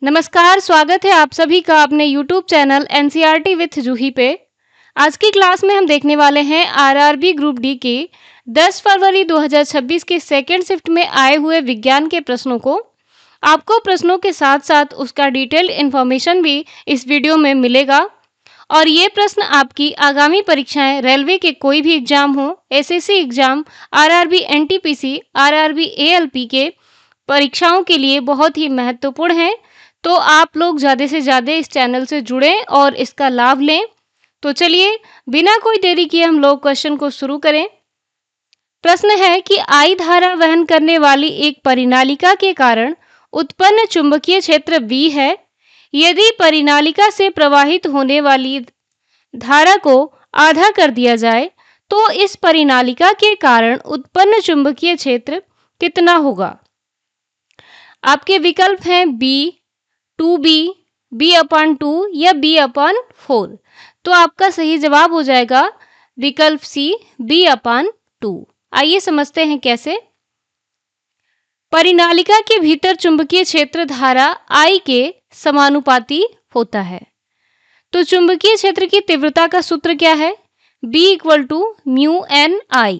नमस्कार, स्वागत है आप सभी का अपने यूट्यूब चैनल एनसीईआरटी विथ जूही पे। आज की क्लास में हम देखने वाले हैं आरआरबी ग्रुप डी के 10 फरवरी 2026 के सेकंड शिफ्ट में आए हुए विज्ञान के प्रश्नों को। आपको प्रश्नों के साथ-साथ उसका डिटेल्ड इन्फॉर्मेशन भी इस वीडियो में मिलेगा और ये प्रश्न आपकी आगामी परीक्षाएं रेलवे के कोई भी एग्जाम हो, SSC exam, RRB NTPC, RRB ALP के परीक्षाओं के लिए बहुत ही महत्वपूर्ण हैं। तो आप लोग ज़्यादा से ज़्यादा इस चैनल से जुड़ें और इसका लाभ लें। तो चलिए बिना कोई देरी किए हम लोग क्वेश्चन को शुरू करें। प्रश्न है कि I धारा वहन करने वाली एक परिनालिका के कारण उत्पन्न चुंबकीय क्षेत्र B है। यदि परिनालिका से प्रवाहित होने वाली धारा को आधा कर दिया जाए तो इस परिनालिका के कारण उत्पन्न चुंबकीय क्षेत्र कितना होगा? आपके विकल्प हैं B, 2B, B/2 या B/4। तो आपका सही जवाब हो जाएगा विकल्प सी, B/2। आइए समझते हैं कैसे। परिनालिका के भीतर चुंबकीय क्षेत्र धारा I के समानुपाती होता है। तो चुंबकीय क्षेत्र की तीव्रता का सूत्र क्या है? B = μNI,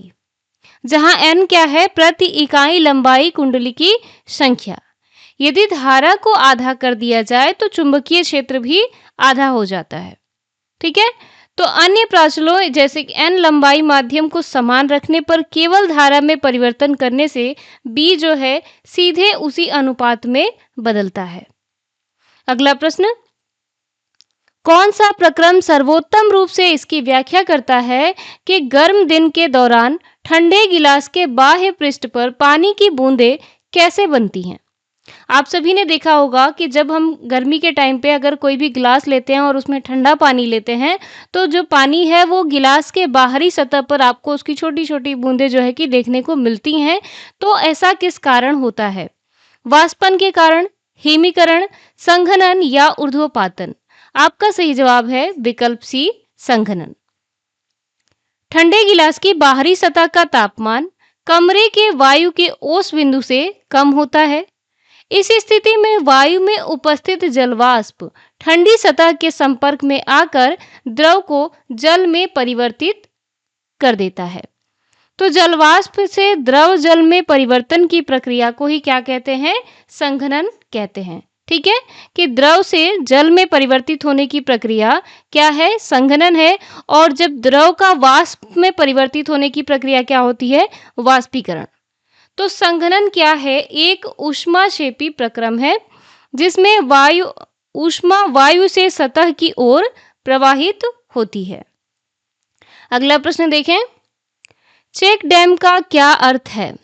जहां N क्या है? प्रति इकाई लंबाई कुंडली की संख्या। यदि धारा को आधा कर दिया जाए तो चुंबकीय क्षेत्र भी आधा हो जाता है। ठीक है, तो अन्य प्राचलों जैसे कि N लंबाई माध्यम को समान रखने पर केवल धारा में परिवर्तन करने से B जो है सीधे उसी अनुपात में बदलता है। अगला प्रश्न, कौन सा प्रक्रम सर्वोत्तम रूप से इसकी व्याख्या करता है कि गर्म दिन के दौरान ठंडे गिलास के बाह्य पृष्ठ पर पानी की बूंदें कैसे बनती हैं? आप सभी ने देखा होगा कि जब हम गर्मी के टाइम पे अगर कोई भी गिलास लेते हैं और उसमें ठंडा पानी लेते हैं तो जो पानी है वो गिलास के बाहरी सतह पर आपको उसकी छोटी-छोटी बूंदें जो है कि देखने को मिलती हैं। तो ऐसा किस कारण होता है? वाष्पन के कारण, हिमीकरण, संघनन या ऊर्ध्वपातन? आपका सही जवाब है विकल्प सी, संघनन। ठंडे गिलास की बाहरी सतह का तापमान कमरे के वायु के ओस बिंदु से कम होता है। इस स्थिति में वायु में उपस्थित जलवाष्प ठंडी सतह के संपर्क में आकर द्रव को जल में परिवर्तित कर देता है। तो जलवाष्प से द्रव जल में परिवर्तन की प्रक्रिया को ही क्या कहते हैं? संघनन कहते हैं। ठीक है, कि द्रव से जल में परिवर्तित होने की प्रक्रिया क्या है? संघनन है। और जब द्रव का वाष्प में परिवर्तित होने की प्रक्रिया क्या होती है? वाष्पीकरण। तो संघनन क्या है? एक ऊष्माक्षेपी प्रक्रम है जिसमें ऊष्मा वायु से सतह की ओर प्रवाहित होती है। अगला प्रश्न देखें, चेक डैम का क्या अर्थ है?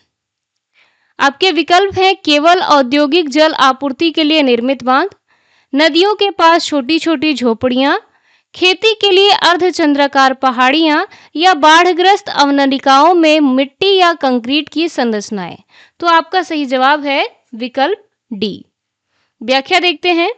आपके विकल्प हैं केवल औद्योगिक जल आपूर्ति के लिए निर्मित बांध, नदियों के पास छोटी-छोटी झोपड़ियां, खेती के लिए अर्धचंद्राकार पहाड़ियां या बाढ़ग्रस्त अवनलिकाओं में मिट्टी या कंक्रीट की संरचनाएं। तो आपका सही जवाब है विकल्प डी। व्याख्या देखते हैं।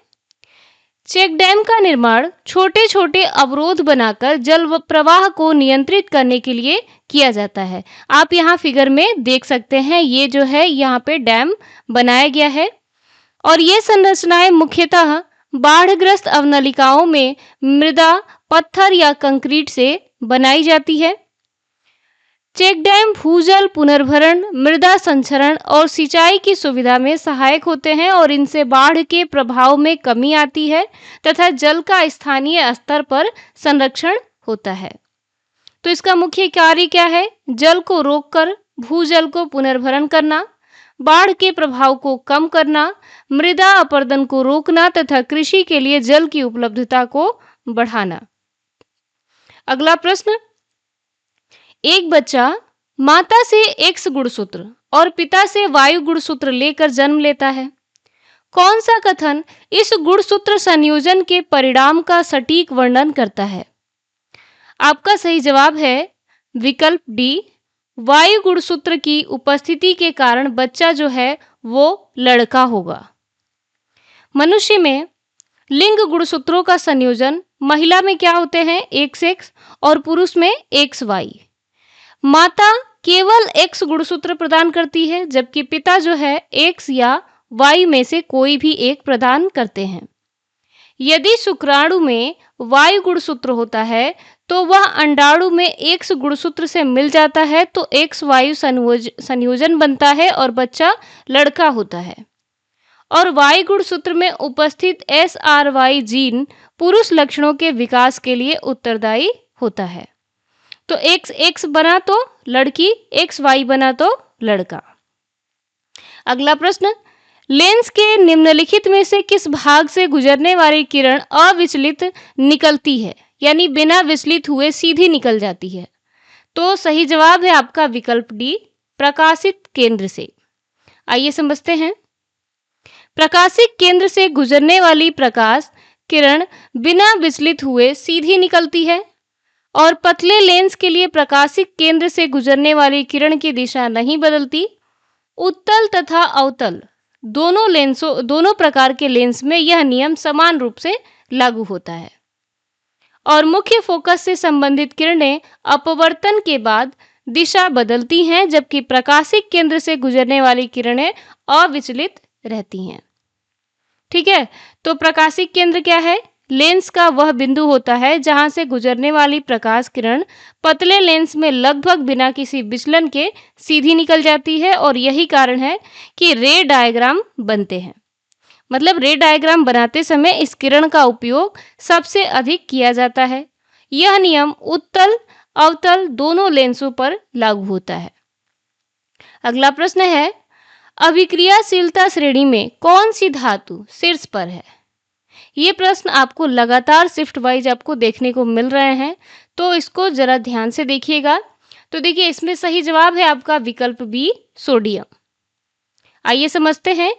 चेक डैम का निर्माण छोटे-छोटे अवरोध बनाकर जल प्रवाह को नियंत्रित करने के लिए किया जाता है। आप यहाँ फिगर में देख सकते हैं, ये जो है यहाँ पे डैम बनाया गया है और ये संरचनाएं मुख्यतः बाढ़ग्रस्त अवनलिकाओं में मृदा, पत्थर या कंक्रीट से बनाई जाती है। चेक डैम भूजल पुनर्भरण, मृदा संचरण और सिंचाई की सुविधा में सहायक होते हैं और इनसे बाढ़ के प्रभाव में कमी आती है तथा जल का स्थानीय स्तर पर संरक्षण होता है। तो इसका मुख्य कार्य क्या है? जल को रोककर भूजल को पुनर्भरण करना, बाढ़ के प्रभाव को कम करना, मृदा अपरदन को रोकना तथा कृषि के लिए जल की उपलब्धता को बढ़ाना। अगला प्रश्न, एक बच्चा माता से X गुणसूत्र और पिता से Y गुणसूत्र लेकर जन्म लेता है। कौन सा कथन इस गुणसूत्र संयोजन के परिणाम का सटीक वर्णन करता है? आपका सही जवाब है विकल्प डी, वायु गुणसूत्र की उपस्थिति के कारण बच्चा जो है वो लड़का होगा। मनुष्य में लिंग गुणसूत्रों का संयोजन महिला में क्या होते हैं? XX और पुरुष में XY। माता केवल X गुणसूत्र प्रदान करती है जबकि पिता जो है X या वायु में से कोई भी एक प्रदान करते हैं। यदि शुक्राणु में वायु गुणसूत्र होता है तो वह अंडाणु में एक्स गुणसूत्र से मिल जाता है तो एक्स वायु संयोजन बनता है और बच्चा लड़का होता है। और वाई गुणसूत्र में उपस्थित SRY जीन पुरुष लक्षणों के विकास के लिए उत्तरदायी होता है। तो XX बना तो लड़की, XY बना तो लड़का। अगला प्रश्न, लेंस के निम्नलिखित में से किस भाग से गुजरने वाली किरण अविचलित निकलती है, यानी बिना विचलित हुए सीधी निकल जाती है? तो सही जवाब है आपका विकल्प डी, प्रकाशित केंद्र से। आइए समझते हैं। प्रकाशिक केंद्र से गुजरने वाली प्रकाश किरण बिना विचलित हुए सीधी निकलती है और पतले लेंस के लिए प्रकाशिक केंद्र से गुजरने वाली किरण की दिशा नहीं बदलती। उत्तल तथा अवतल दोनों प्रकार के लेंस में यह नियम समान रूप से लागू होता है और मुख्य फोकस से संबंधित किरणें अपवर्तन के बाद दिशा बदलती हैं, जबकि प्रकाशिक केंद्र से गुजरने वाली किरणें अविचलित रहती हैं। ठीक है, तो प्रकाशिक केंद्र क्या है? लेंस का वह बिंदु होता है जहां से गुजरने वाली प्रकाश किरण पतले लेंस में लगभग बिना किसी विचलन के सीधी निकल जाती है और यही कारण है कि रे डायग्राम बनते हैं। मतलब रे डायग्राम बनाते समय इस किरण का उपयोग सबसे अधिक किया जाता है। यह नियम उत्तल अवतल दोनों लेंसों पर लागू होता है। अगला प्रश्न है, अभिक्रियाशीलता श्रेणी में कौन सी धातु शीर्ष पर है? ये प्रश्न आपको लगातार शिफ्ट वाइज आपको देखने को मिल रहे हैं, तो इसको जरा ध्यान से देखिएगा। तो देखिए, इसमें सही जवाब है आपका विकल्प बी, सोडियम। आइए समझते हैं।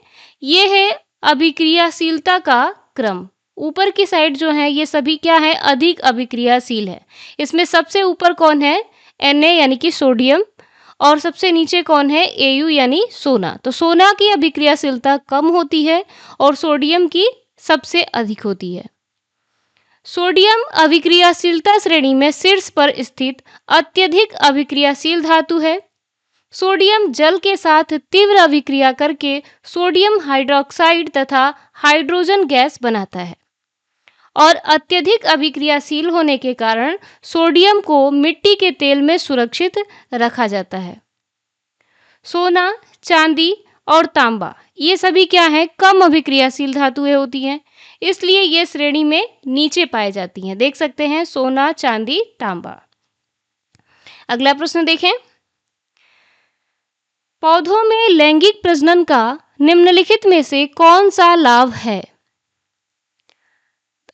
ये है अभिक्रियाशीलता का क्रम। ऊपर की साइड जो है ये सभी क्या है? अधिक अभिक्रियाशील है। इसमें सबसे ऊपर कौन है? Na यानी कि सोडियम, और सबसे नीचे कौन है? Au यानी सोना। तो सोना की अभिक्रियाशीलता कम होती है और सोडियम की सबसे अधिक होती है। सोडियम अभिक्रियाशीलता श्रेणी में शीर्ष पर स्थित अत्यधिक अभिक्रियाशील धातु है। सोडियम जल के साथ तीव्र अभिक्रिया करके सोडियम हाइड्रोक्साइड तथा हाइड्रोजन गैस बनाता है और अत्यधिक अभिक्रियाशील होने के कारण सोडियम को मिट्टी के तेल में सुरक्षित रखा जाता है। सोना, चांदी और तांबा ये सभी क्या है? कम अभिक्रियाशील धातुएं होती हैं, इसलिए ये श्रेणी में नीचे पाए जाती हैं। देख सकते हैं सोना, चांदी, तांबा। अगला प्रश्न देखें। पौधों में लैंगिक प्रजनन का निम्नलिखित में से कौन सा लाभ है?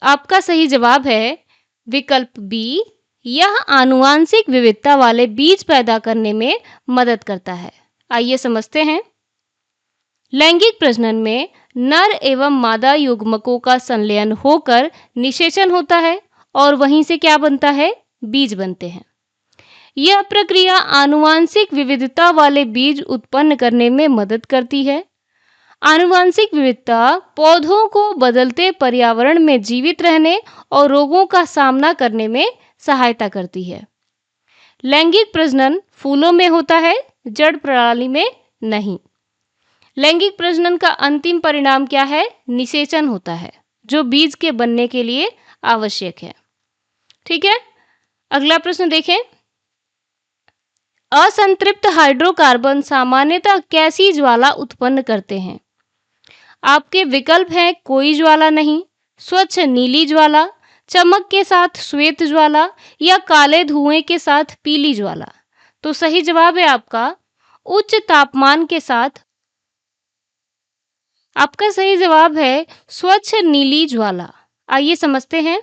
आपका सही जवाब है विकल्प बी, यह आनुवांशिक विविधता वाले बीज पैदा करने में मदद करता है। आइए समझते हैं। लैंगिक प्रजनन में नर एवं मादा युग्मकों का संलयन होकर निषेचन होता है और वहीं से क्या बनता है? बीज बनते हैं। यह प्रक्रिया आनुवांशिक विविधता वाले बीज उत्पन्न करने में मदद करती है। आनुवांशिक विविधता पौधों को बदलते पर्यावरण में जीवित रहने और रोगों का सामना करने में सहायता करती है। लैंगिक प्रजनन फूलों में होता है, जड़ प्रणाली में नहीं। लैंगिक प्रजनन का अंतिम परिणाम क्या है? निषेचन होता है, जो बीज के बनने के लिए आवश्यक है। ठीक है, अगला प्रश्न देखें। असंतृप्त हाइड्रोकार्बन सामान्यतः कैसी ज्वाला उत्पन्न करते हैं? आपके विकल्प हैं कोई ज्वाला नहीं, स्वच्छ नीली ज्वाला, चमक के साथ श्वेत ज्वाला या काले धुएं के साथ पीली ज्वाला। तो सही जवाब है आपका उच्च तापमान के साथ। आपका सही जवाब है स्वच्छ नीली ज्वाला। आइए समझते हैं।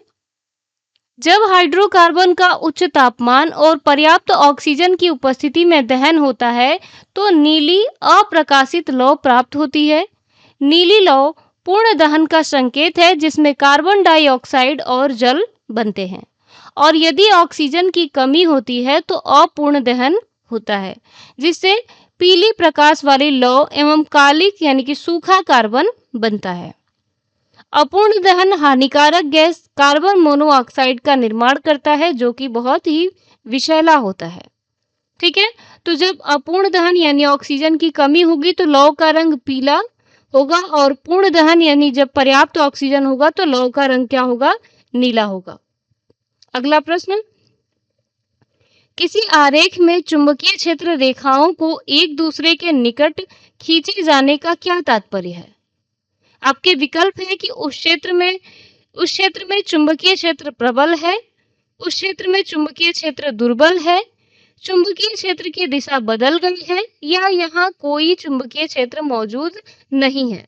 जब हाइड्रोकार्बन का उच्च तापमान और पर्याप्त ऑक्सीजन की उपस्थिति में दहन होता है तो नीली अप्रकाशित लौ प्राप्त होती है। नीली लौ पूर्ण दहन का संकेत है जिसमें कार्बन डाइऑक्साइड और जल बनते हैं और यदि ऑक्सीजन की कमी होती है तो अपूर्ण दहन होता है, जिससे पीली प्रकाश वाली लौ एवं कालिक यानी कि सूखा कार्बन बनता है। अपूर्ण दहन हानिकारक गैस कार्बन मोनोऑक्साइड का निर्माण करता है जो कि बहुत ही विषैला होता है। ठीक है, तो जब अपूर्ण दहन यानी ऑक्सीजन की कमी होगी तो लौ का रंग पीला होगा और पूर्ण दहन यानी जब पर्याप्त ऑक्सीजन होगा तो लौ का रंग क्या होगा? नीला होगा। अगला प्रश्न, किसी आरेख में चुंबकीय क्षेत्र रेखाओं को एक दूसरे के निकट खींचे जाने का क्या तात्पर्य है? आपके विकल्प है कि उस क्षेत्र में चुंबकीय क्षेत्र प्रबल है, उस क्षेत्र में चुंबकीय क्षेत्र दुर्बल है, चुंबकीय क्षेत्र की दिशा बदल गई है या यहाँ कोई चुंबकीय क्षेत्र मौजूद नहीं है।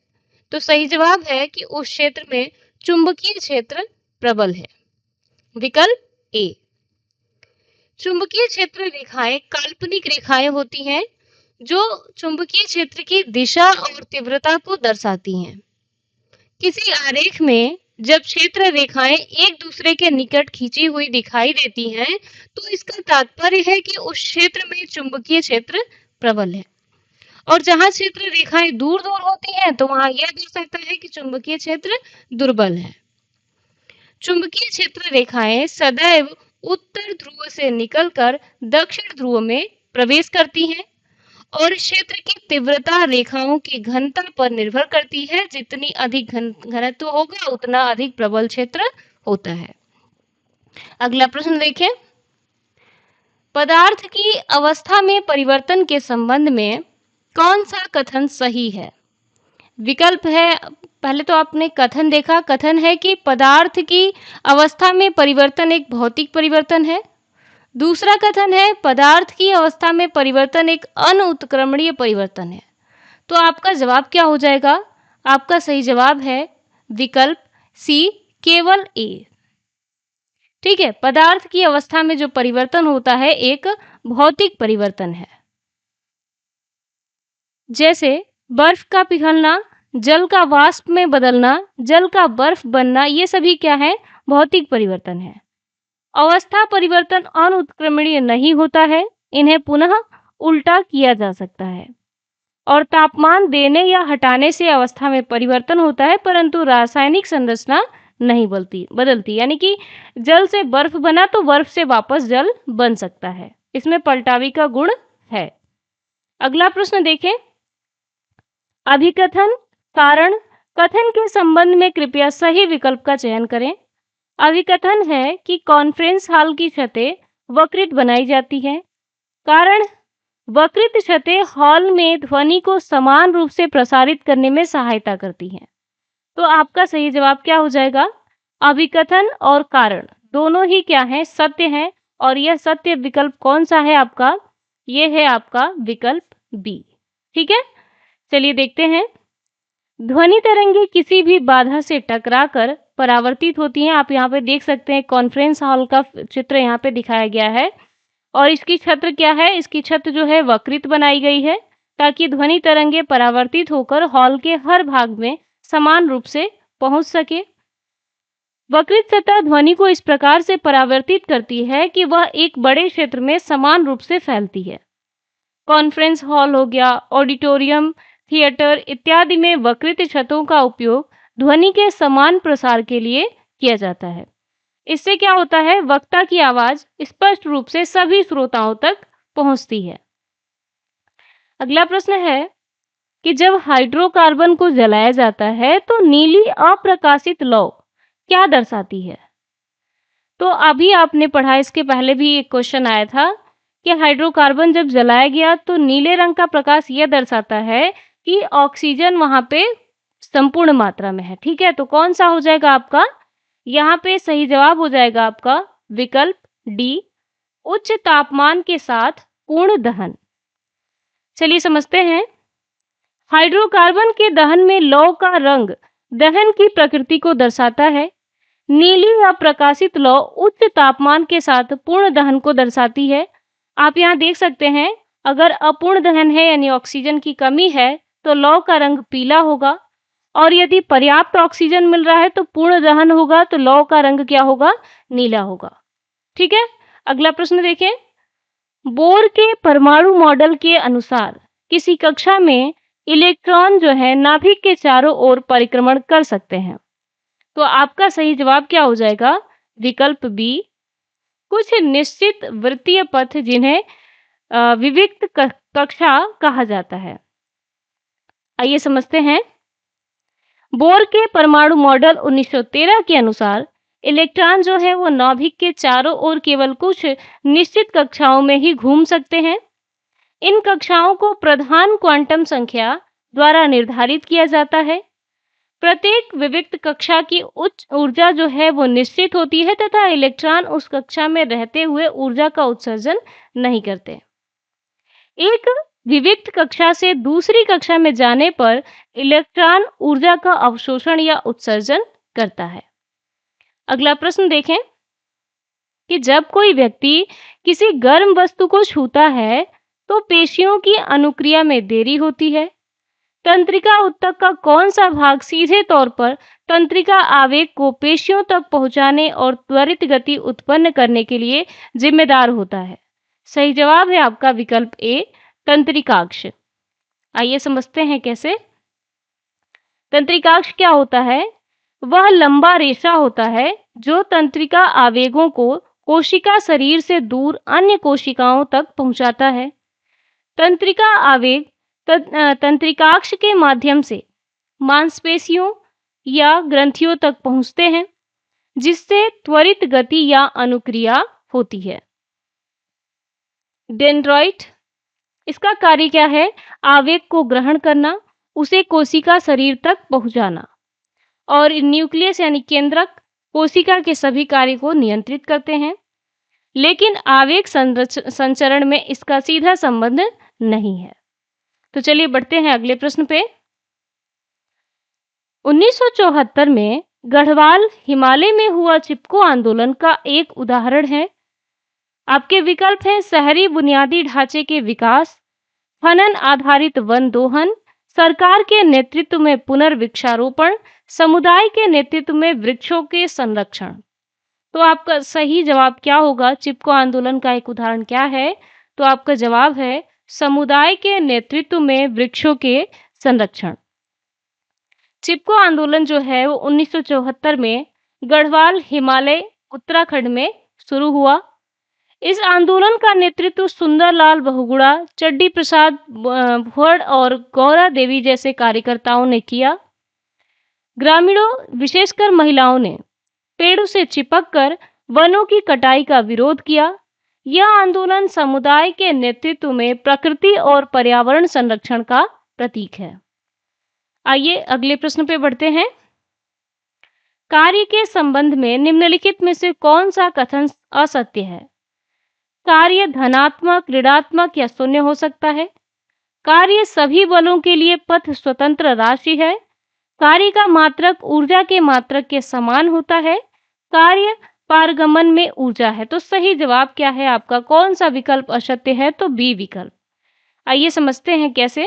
तो सही जवाब है कि उस क्षेत्र में चुंबकीय क्षेत्र प्रबल है। विकल्प ए। चुंबकीय क्षेत्र रेखाएं काल्पनिक रेखाएं होती हैं जो चुंबकीय क्षेत्र की दिशा और तीव्रता को दर्शाती हैं। किसी आरेख में जब क्षेत्र रेखाएं एक दूसरे के निकट खींची हुई दिखाई देती हैं तो इसका तात्पर्य है कि उस क्षेत्र में चुंबकीय क्षेत्र प्रबल है, और जहां क्षेत्र रेखाएं दूर दूर होती हैं तो वहां यह दर्शाता है कि चुंबकीय क्षेत्र दुर्बल है। चुंबकीय क्षेत्र रेखाएं सदैव उत्तर ध्रुव से निकलकर दक्षिण ध्रुव में प्रवेश करती हैं और क्षेत्र की तीव्रता रेखाओं की घनता पर निर्भर करती है। जितनी अधिक घनत्व होगा उतना अधिक प्रबल क्षेत्र होता है। अगला प्रश्न देखें, पदार्थ की अवस्था में परिवर्तन के संबंध में कौन सा कथन सही है? विकल्प है, पहले तो आपने कथन देखा, कथन है कि पदार्थ की अवस्था में परिवर्तन एक भौतिक परिवर्तन है। दूसरा कथन है पदार्थ की अवस्था में परिवर्तन एक अनुत्क्रमणीय परिवर्तन है। तो आपका जवाब क्या हो जाएगा? आपका सही जवाब है विकल्प सी, केवल ए। ठीक है, पदार्थ की अवस्था में जो परिवर्तन होता है एक भौतिक परिवर्तन है। जैसे बर्फ का पिघलना, जल का वाष्प में बदलना, जल का बर्फ बनना, ये सभी क्या है? भौतिक परिवर्तन है। अवस्था परिवर्तन अनुत्क्रमणीय नहीं होता है, इन्हें पुनः उल्टा किया जा सकता है। और तापमान देने या हटाने से अवस्था में परिवर्तन होता है परंतु रासायनिक संरचना नहीं बदलती। यानी कि जल से बर्फ बना तो बर्फ से वापस जल बन सकता है, इसमें पलटावी का गुण है। अगला प्रश्न देखें, अभिकथन, कारण, कथन के संबंध में कृपया सही विकल्प का चयन करें। अभिकथन है कि कॉन्फ्रेंस हॉल की छतें वक्रित बनाई जाती हैं। कारण, वक्रित छतें हॉल में ध्वनि को समान रूप से प्रसारित करने में सहायता करती हैं। तो आपका सही जवाब क्या हो जाएगा? अभिकथन और कारण दोनों ही क्या हैं? सत्य हैं। और यह सत्य विकल्प कौन सा है आपका? यह है आपका विकल्प बी। ठीक है, चलिए देखते हैं। ध्वनि तरंगे किसी भी बाधा से टकराकर परावर्तित होती हैं। आप यहाँ पे देख सकते हैं, कॉन्फ्रेंस हॉल का चित्र यहाँ पे दिखाया गया है और इसकी छत क्या है? इसकी छत जो है वक्रित बनाई गई है ताकि ध्वनि तरंगे परावर्तित होकर हॉल के हर भाग में समान रूप से पहुंच सके। वक्रित सतह ध्वनि को इस प्रकार से परावर्तित करती है कि वह एक बड़े क्षेत्र में समान रूप से फैलती है। कॉन्फ्रेंस हॉल हो गया, ऑडिटोरियम, थिएटर इत्यादि में वक्रित छतों का उपयोग ध्वनि के समान प्रसार के लिए किया जाता है। इससे क्या होता है? वक्ता की आवाज स्पष्ट रूप से सभी श्रोताओं तक पहुंचती है। अगला प्रश्न है कि जब हाइड्रोकार्बन को जलाया जाता है तो नीली अप्रकाशित लौ क्या दर्शाती है? तो अभी आपने पढ़ा, इसके पहले भी एक क्वेश्चन आया था कि हाइड्रोकार्बन जब जलाया गया तो नीले रंग का प्रकाश यह दर्शाता है कि ऑक्सीजन वहां पे संपूर्ण मात्रा में है। ठीक है, तो कौन सा हो जाएगा आपका? यहाँ पे सही जवाब हो जाएगा आपका विकल्प डी, उच्च तापमान के साथ पूर्ण दहन। चलिए समझते हैं। हाइड्रोकार्बन के दहन में लौ का रंग दहन की प्रकृति को दर्शाता है। नीली या प्रकाशित लौ उच्च तापमान के साथ पूर्ण दहन को दर्शाती है। आप यहाँ देख सकते हैं, अगर अपूर्ण दहन है यानी ऑक्सीजन की कमी है तो लौ का रंग पीला होगा, और यदि पर्याप्त ऑक्सीजन मिल रहा है तो पूर्ण दहन होगा तो लौ का रंग क्या होगा? नीला होगा। ठीक है, अगला प्रश्न देखें। बोर के परमाणु मॉडल के अनुसार किसी कक्षा में इलेक्ट्रॉन जो है नाभिक के चारों ओर परिक्रमण कर सकते हैं। तो आपका सही जवाब क्या हो जाएगा? विकल्प बी, कुछ निश्चित वृत्तीय पथ जिन्हें विविक्त कक्षा कहा जाता है। आइए समझते हैं। बोर के परमाणु मॉडल 1913 के अनुसार इलेक्ट्रॉन जो है वो नाभिक के चारों ओर केवल कुछ निश्चित कक्षाओं में ही घूम सकते हैं। इन कक्षाओं को प्रधान क्वांटम संख्या द्वारा निर्धारित किया जाता है। प्रत्येक विविक्त कक्षा की उच्च ऊर्जा जो है वो निश्चित होती है तथा इलेक्ट्रॉन उस कक्षा में रहते हुए ऊर्जा का उत्सर्जन नहीं करते। एक विविक्त कक्षा से दूसरी कक्षा में जाने पर इलेक्ट्रॉन ऊर्जा का अवशोषण या उत्सर्जन करता है। अगला प्रश्न देखें कि जब कोई व्यक्ति किसी गर्म वस्तु को छूता है तो पेशियों की अनुक्रिया में देरी होती है। तंत्रिका ऊतक का कौन सा भाग सीधे तौर पर तंत्रिका आवेग को पेशियों तक पहुंचाने और त्वरित गति उत्पन्न करने के लिए जिम्मेदार होता है? सही जवाब है आपका विकल्प ए, तंत्रिकाक्ष। आइए समझते हैं कैसे। तंत्रिकाक्ष क्या होता है? वह लंबा रेशा होता है जो तंत्रिका आवेगों को कोशिका शरीर से दूर अन्य कोशिकाओं तक पहुंचाता है। तंत्रिका आवेग तंत्रिकाक्ष के माध्यम से मांसपेशियों या ग्रंथियों तक पहुंचते हैं, जिससे त्वरित गति या अनुक्रिया होती है। डेंड्राइट, इसका कार्य क्या है? आवेग को ग्रहण करना, उसे कोशिका शरीर तक पहुंचाना। और न्यूक्लियस यानी केंद्रक कोशिका के सभी कार्य को नियंत्रित करते हैं, लेकिन आवेग संचरण में इसका सीधा संबंध नहीं है। तो चलिए बढ़ते हैं अगले प्रश्न पे। 1974 में गढ़वाल हिमालय में हुआ चिपको आंदोलन का एक उदाहरण है। आपके विकल्प हैं शहरी बुनियादी ढांचे के विकास, खनन आधारित वन दोहन, सरकार के नेतृत्व में पुनर्वृक्षारोपण, समुदाय के नेतृत्व में वृक्षों के संरक्षण। तो आपका सही जवाब क्या होगा? चिपको आंदोलन का एक उदाहरण क्या है? तो आपका जवाब है समुदाय के नेतृत्व में वृक्षों के संरक्षण। चिपको आंदोलन जो है वो 1974 में गढ़वाल हिमालय उत्तराखंड में शुरू हुआ। इस आंदोलन का नेतृत्व सुंदरलाल बहुगुणा, चड्डी प्रसाद भुअड़ और गौरा देवी जैसे कार्यकर्ताओं ने किया। ग्रामीणों विशेषकर महिलाओं ने पेड़ों से चिपककर वनों की कटाई का विरोध किया। यह आंदोलन समुदाय के नेतृत्व में प्रकृति और पर्यावरण संरक्षण का प्रतीक है। आइए अगले प्रश्न पे बढ़ते हैं। कार्य के संबंध में निम्नलिखित में से कौन सा कथन असत्य है? कार्य धनात्मक, ऋणात्मक या शून्य हो सकता है। कार्य सभी बलों के लिए पथ स्वतंत्र राशि है। कार्य का मात्रक ऊर्जा के मात्रक के समान होता है। कार्य पारगमन में ऊर्जा है। तो सही जवाब क्या है आपका? कौन सा विकल्प असत्य है? तो बी विकल्प। आइए समझते हैं कैसे।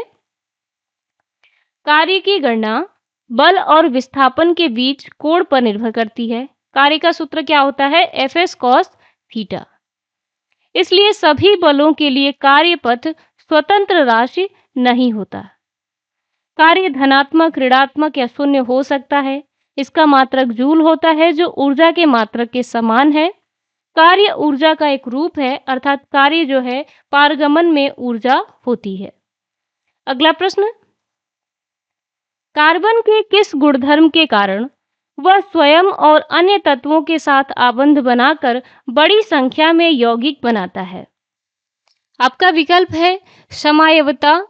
कार्य की गणना बल और विस्थापन के बीच कोण पर निर्भर करती है। कार्य का सूत्र क्या होता है? Fs cos theta. इसलिए सभी बलों के लिए कार्य पथ स्वतंत्र राशि नहीं होता। कार्य धनात्मक, ऋणात्मक या शून्य हो सकता है। इसका मात्रक जूल होता है जो ऊर्जा के मात्रक के समान है। कार्य ऊर्जा का एक रूप है, अर्थात कार्य जो है पारगमन में ऊर्जा होती है। अगला प्रश्न, कार्बन के किस गुणधर्म के कारण वह स्वयं और अन्य तत्वों के साथ आबंध बनाकर बड़ी संख्या में यौगिक बनाता है? आपका विकल्प है समायवता,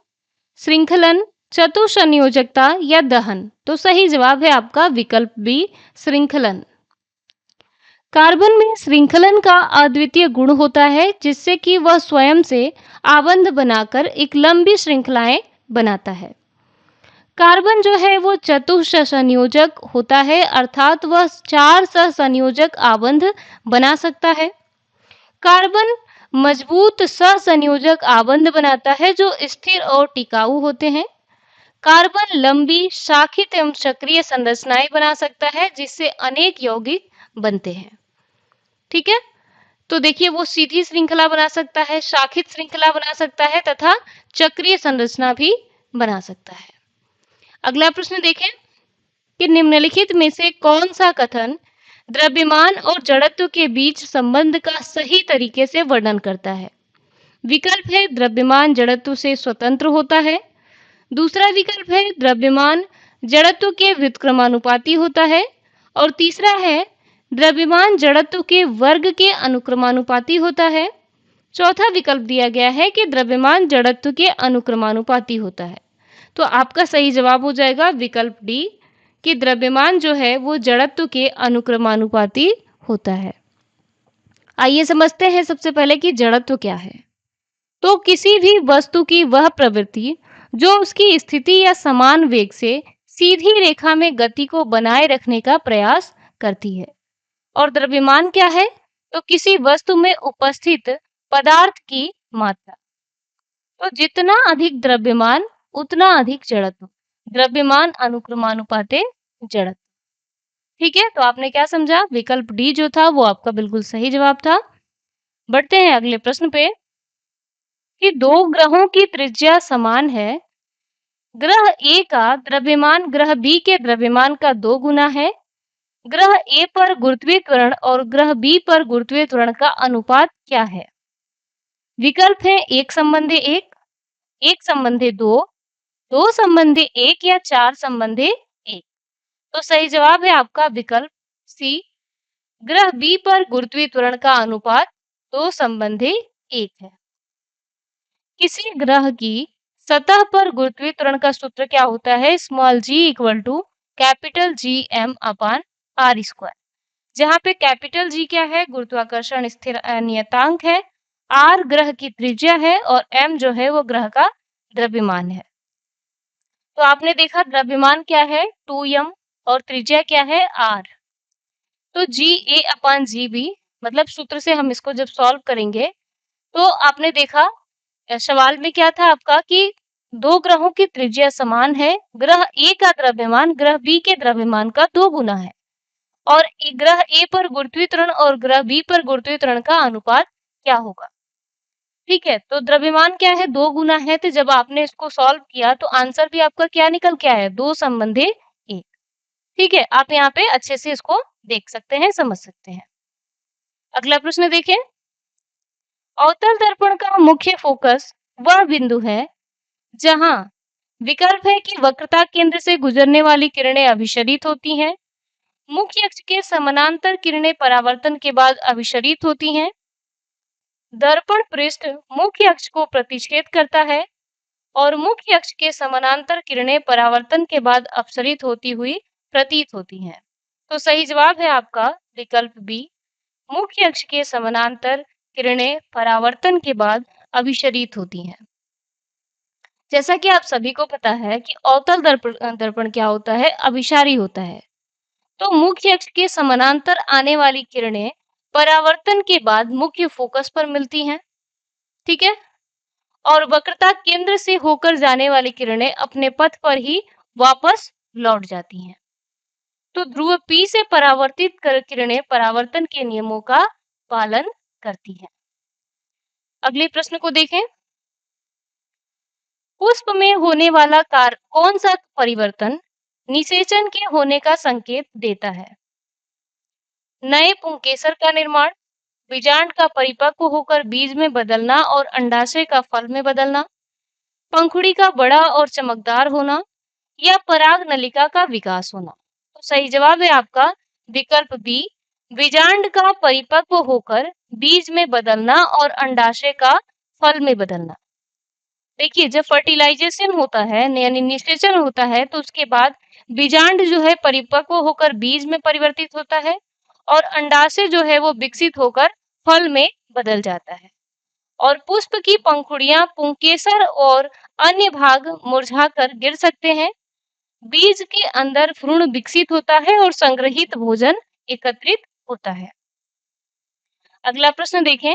श्रृंखलन, चतुसंयोजकता या दहन। तो सही जवाब है आपका विकल्प बी, श्रृंखलन। कार्बन में श्रृंखलन का अद्वितीय गुण होता है, जिससे कि वह स्वयं से आबंध बनाकर एक लंबी श्रृंखलाएं बनाता है। कार्बन जो है वो चतुसंयोजक होता है, अर्थात वह 4 सहसंयोजक आबंध बना सकता है। कार्बन मजबूत सहसंयोजक आबंध बनाता है जो स्थिर और टिकाऊ होते हैं। कार्बन लंबी शाखित एवं चक्रीय संरचनाएं बना सकता है, जिससे अनेक यौगिक बनते हैं। ठीक है, तो देखिए वो सीधी श्रृंखला बना सकता है, शाखित श्रृंखला बना सकता है तथा चक्रीय संरचना भी बना सकता है। अगला प्रश्न देखें कि निम्नलिखित में से कौन सा कथन द्रव्यमान और जड़त्व के बीच संबंध का सही तरीके से वर्णन करता है? विकल्प है द्रव्यमान जड़त्व से स्वतंत्र होता है। दूसरा विकल्प है द्रव्यमान जड़त्व के व्युत्क्रमानुपाती होता है। और तीसरा है द्रव्यमान जड़त्व के वर्ग के अनुक्रमानुपाती होता है। चौथा विकल्प दिया गया है कि द्रव्यमान जड़त्व के अनुक्रमानुपाती होता है। तो आपका सही जवाब हो जाएगा विकल्प डी कि द्रव्यमान जो है वो जड़त्व के अनुक्रमानुपाती होता है। आइए समझते हैं सबसे पहले कि जड़त्व क्या है। तो किसी भी वस्तु की वह प्रवृत्ति जो उसकी स्थिति या समान वेग से सीधी रेखा में गति को बनाए रखने का प्रयास करती है। और द्रव्यमान क्या है? तो किसी वस्तु में उपस्थित पदार्थ की मात्रा। तो जितना अधिक द्रव्यमान उतना अधिक जड़त्व। द्रव्यमान अनुक्रमानुपाते जड़त्व। ठीक है, तो आपने क्या समझा? विकल्प डी जो था वो आपका बिल्कुल सही जवाब था। बढ़ते हैं अगले प्रश्न पे कि दो ग्रहों की त्रिज्या समान है। ग्रह ए का द्रव्यमान ग्रह बी के द्रव्यमान का 2 गुना है। ग्रह ए पर गुरुत्वीय त्वरण और ग्रह बी पर गुरुत्वीय त्वरण का अनुपात क्या है? विकल्प है 1:1, 1:2, 2:1 या 4:1। तो सही जवाब है आपका विकल्प सी। ग्रह बी पर गुरुत्वीय त्वरण का अनुपात 2:1 है। किसी ग्रह की सतह पर गुरुत्वीय त्वरण का सूत्र क्या होता है? Small g equal to capital GM upon r square. जहाँ पे कैपिटल G क्या है? गुरुत्वाकर्षण स्थिर नियतांक है। r ग्रह की त्रिज्या है और m जो है वो ग्रह का द्रव्यमान है। तो आपने देखा द्रव्यमान क्या है? 2m और त्रिज्या क्या है? r। तो GA अपान GB मतलब सूत्र से हम इसको जब सॉल्व करेंगे तो आपने देखा सवाल में क्या था आपका कि दो ग्रहों की त्रिज्या समान है। ग्रह ए का द्रव्यमान ग्रह बी के द्रव्यमान का 2 गुना है और ग्रह ए पर गुरुत्वीय त्वरण और ग्रह बी पर गुरुत्वीय त्वरण का अनुपात क्या होगा? ठीक है, तो द्रव्यमान क्या है? 2 गुना है। तो जब आपने इसको सॉल्व किया तो आंसर भी आपका क्या निकल के आया? 2:1। ठीक है, आप यहाँ पे अच्छे से इसको देख सकते हैं, समझ सकते हैं। अगला प्रश्न देखें। अवतल दर्पण का मुख्य फोकस वह बिंदु है जहां विकल्प है कि वक्रता केंद्र से गुजरने वाली किरणें अभिसरित होती हैं, मुख्य अक्ष के समानांतर किरणें परावर्तन के बाद अभिसरित होती हैं, दर्पण पृष्ठ मुख्य अक्ष को प्रतिच्छेद करता है और मुख्य अक्ष के समानांतर किरणें परावर्तन के बाद अपसरित होती हुई प्रतीत होती हैं। तो सही जवाब है आपका विकल्प बी। मुख्य अक्ष के समानांतर किरणें परावर्तन के बाद अभिसरित होती हैं। जैसा कि आप सभी को पता है कि अवतल दर्पण क्या होता है? अभिसारी होता है। तो मुख्य अक्ष के समानांतर आने वाली किरणें परावर्तन के बाद मुख्य फोकस पर मिलती हैं। ठीक है, और वक्रता केंद्र से होकर जाने वाली किरणें अपने पथ पर ही वापस लौट जाती हैं। तो ध्रुव P से परावर्तित किरणें परावर्तन के नियमों का पालन करती हैं। अगले प्रश्न को देखें। पुष्प में होने वाला कौन सा परिवर्तन निषेचन के होने का संकेत देता है? नए पुंकेसर का निर्माण, बीजांड का परिपक्व होकर बीज में बदलना और अंडाशय का फल में बदलना, पंखुड़ी का बड़ा और चमकदार होना या पराग नलिका का विकास होना। तो सही जवाब है आपका विकल्प बी। बीजांड का परिपक्व होकर बीज में बदलना और अंडाशय का फल में बदलना। देखिए जब फर्टिलाइजेशन होता है यानी निषेचन होता है तो उसके बाद बीजांड जो है परिपक्व होकर बीज में परिवर्तित होता है और अंडाशय जो है वो विकसित होकर फल में बदल जाता है और पुष्प की पंखुड़ियां पुंकेसर और अन्य भाग मुरझाकर गिर सकते हैं। बीज के अंदर भ्रूण विकसित होता है और संग्रहित भोजन एकत्रित होता है। अगला प्रश्न देखें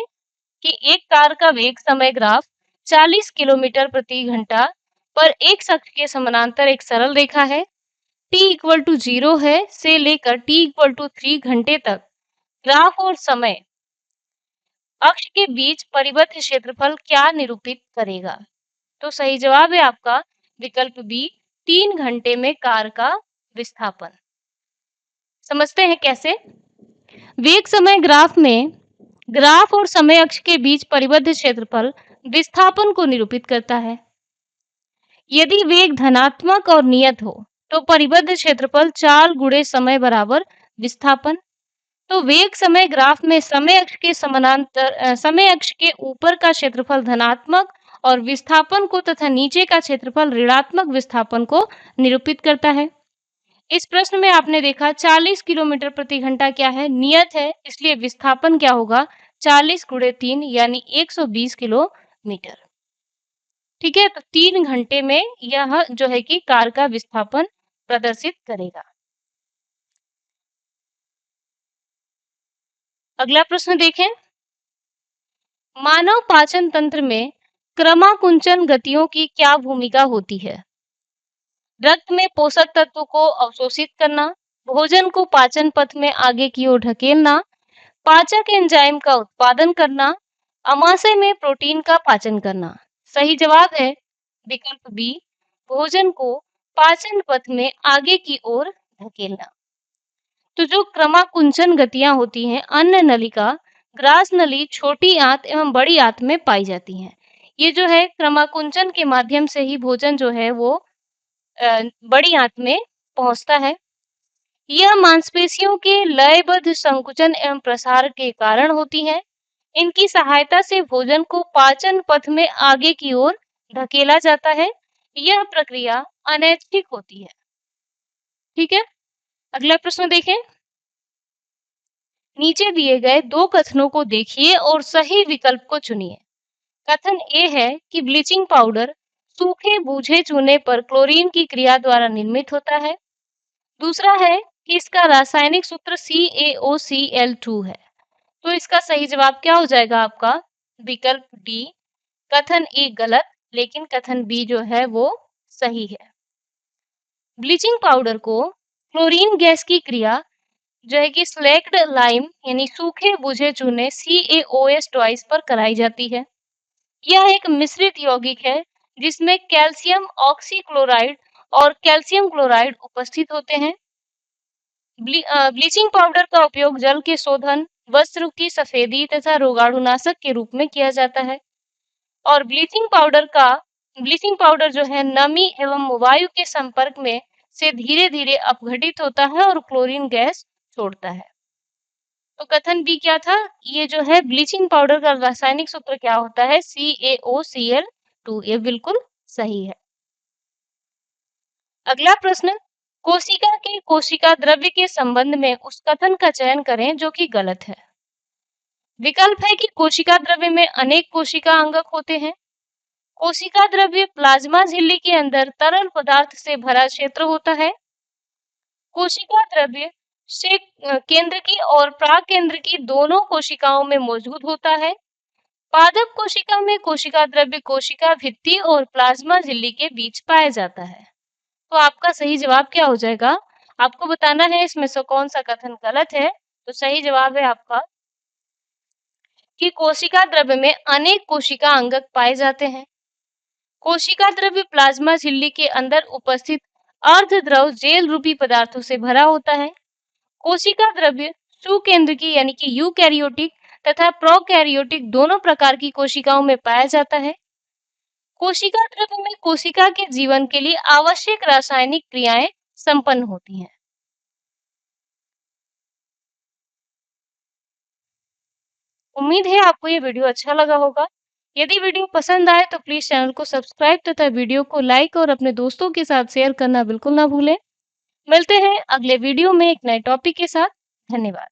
कि एक कार का वेग समय ग्राफ 40 किलोमीटर प्रति घंटा पर एक अक्ष के समानांतर एक सरल रेखा है। t इक्वल टू 0 है से लेकर t इक्वल टू 3 घंटे तक ग्राफ और समय अक्ष के बीच परिबद्ध क्षेत्रफल क्या निरूपित करेगा? तो सही जवाब है आपका विकल्प बी। 3 घंटे में कार का विस्थापन। समझते हैं कैसे। वेग समय ग्राफ में ग्राफ और समय अक्ष के बीच परिबद्ध क्षेत्रफल विस्थापन को निरूपित करता है। यदि वेग धनात्मक और नियत हो तो परिबद्ध क्षेत्रफल चाल गुणे समय बराबर विस्थापन। तो वेग समय ग्राफ में समय अक्ष के समानांतर समय अक्ष के ऊपर का क्षेत्रफल धनात्मक और विस्थापन को तथा नीचे का क्षेत्रफल ऋणात्मक विस्थापन को निरूपित करता है। इस प्रश्न में आपने देखा 40 किलोमीटर प्रति घंटा क्या है, नियत है, इसलिए विस्थापन क्या होगा 40 गुणे 3 यानी 120 किलोमीटर। ठीक है, तो 3 घंटे में यह जो है कि कार का विस्थापन प्रदर्शित करेगा। अगला प्रश्न देखें, मानव पाचन तंत्र में क्रमाकुंचन गतियों की क्या भूमिका होती है? रक्त में पोषक तत्वों को अवशोषित करना, भोजन को पाचन पथ में आगे की ओर ढकेलना, पाचक एंजाइम का उत्पादन करना, अमाशय में प्रोटीन का पाचन करना। सही जवाब है विकल्प बी, भोजन को पाचन पथ में आगे की ओर धकेलना। तो जो क्रमाकुंचन गतियां होती हैं अन्न नलिका, ग्रास नली, छोटी आंत एवं बड़ी आंत में पाई जाती हैं। ये जो है क्रमाकुंचन के माध्यम से ही भोजन जो है वो बड़ी आंत में पहुंचता है। यह मांसपेशियों के लयबद्ध संकुचन एवं प्रसार के कारण होती है। इनकी सहायता से भोजन को पाचन पथ में आगे की ओर धकेला जाता है। यह प्रक्रिया अनैच्छिक होती है। ठीक है, अगला प्रश्न देखें। नीचे दिए गए दो कथनों को देखिए और सही विकल्प को चुनिए। कथन ए है कि ब्लीचिंग पाउडर सूखे बूझे चूने पर क्लोरीन की क्रिया द्वारा निर्मित होता है। दूसरा है कि इसका रासायनिक सूत्र CaOCl2 है। तो इसका सही जवाब क्या हो जाएगा आपका विकल्प डी। कथन ए गलत, लेकिन कथन बी जो है वो सही है। ब्लीचिंग पाउडर को क्लोरीन गैस की क्रिया जो है कि स्लैक्ड लाइम यानी सूखे बुझे चूने CaOS पर कराई जाती है। यह एक मिश्रित यौगिक है जिसमें कैल्शियम ऑक्सीक्लोराइड और कैल्शियम क्लोराइड उपस्थित होते हैं। ब्लीचिंग पाउडर का उपयोग जल के शोधन, वस्त्र की सफेदी तथा रोगाणुनाशक के रूप में किया जाता है। और ब्लीचिंग पाउडर जो है नमी एवं वायु के संपर्क में से धीरे धीरे अपघटित होता है और क्लोरीन गैस छोड़ता है। तो कथन बी क्या था, ये जो है ब्लीचिंग पाउडर का रासायनिक सूत्र क्या होता है CaOCl2। ये बिल्कुल सही है। अगला प्रश्न, कोशिका के कोशिका द्रव्य के संबंध में उस कथन का चयन करें जो कि गलत है। विकल्प है कि कोशिका द्रव्य में अनेक कोशिका अंगक होते हैं। कोशिका द्रव्य प्लाज्मा झिल्ली के अंदर तरल पदार्थ से भरा क्षेत्र होता है। कोशिका द्रव्य से केंद्र की और प्राग केंद्र की दोनों कोशिकाओं में मौजूद होता है। पादप कोशिका में कोशिका द्रव्य कोशिका भित्ति और प्लाज्मा झिल्ली के बीच पाया जाता है। तो आपका सही जवाब क्या हो जाएगा, आपको बताना है इसमें से कौन सा कथन गलत है। तो सही जवाब है आपका कि कोशिका द्रव्य में अनेक कोशिका अंगक पाए जाते हैं। कोशिका द्रव्य प्लाज्मा झिल्ली के अंदर उपस्थित अर्धद्रव जेल रूपी पदार्थों से भरा होता है। कोशिका द्रव्य सुकेंद्रकी यानी कि यूकैरियोटिक तथा प्रोकैरियोटिक दोनों प्रकार की कोशिकाओं में पाया जाता है। कोशिका द्रव्य में कोशिका के जीवन के लिए आवश्यक रासायनिक क्रियाएं संपन्न होती हैं। उम्मीद है आपको ये वीडियो अच्छा लगा होगा। यदि वीडियो पसंद आए तो प्लीज चैनल को सब्सक्राइब तथा वीडियो को लाइक और अपने दोस्तों के साथ शेयर करना बिल्कुल ना भूलें। मिलते हैं अगले वीडियो में एक नए टॉपिक के साथ। धन्यवाद।